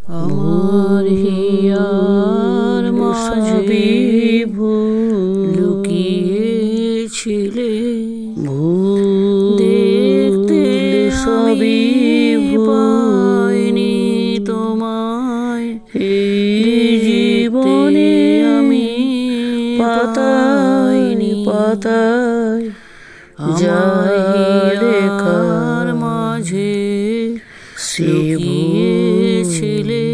আমার হিয়ার মাঝে লুকিয়েছিলে দেখতে সবই পাইনি তোমায় জীবনে আমি পাতাইনি পাতায় যার মাঝে লুকিয়েছিলে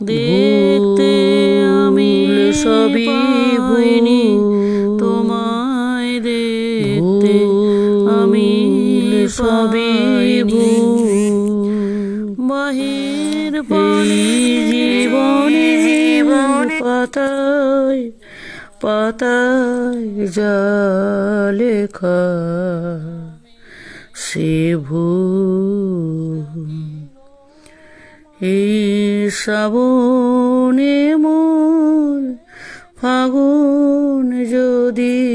দেখতে আমি সবই পাইনি তোমায় দেখতে আমি সবই বাহির পানি জীবন পাতায় পাতায় যা লেখা সে এই শ্রাবণে মোর ফাগুন যদি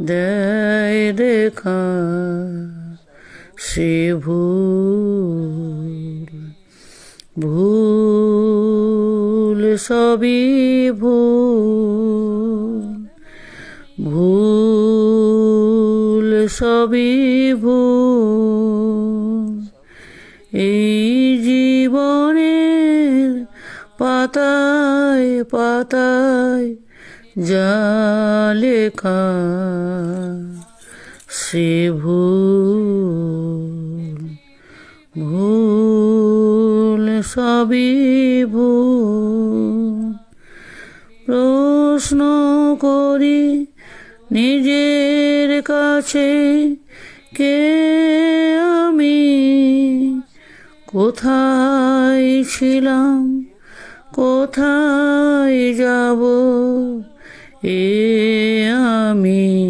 দেয় দেখা সে ভুল সবই ভুল সবই এই জীবনের পাতায় পাতায় যা লেখা সে ভুল সবই প্রশ্ন করি নিজের কাছে কে আমি কোথায় ছিলাম কোথায় যাব এ আমি।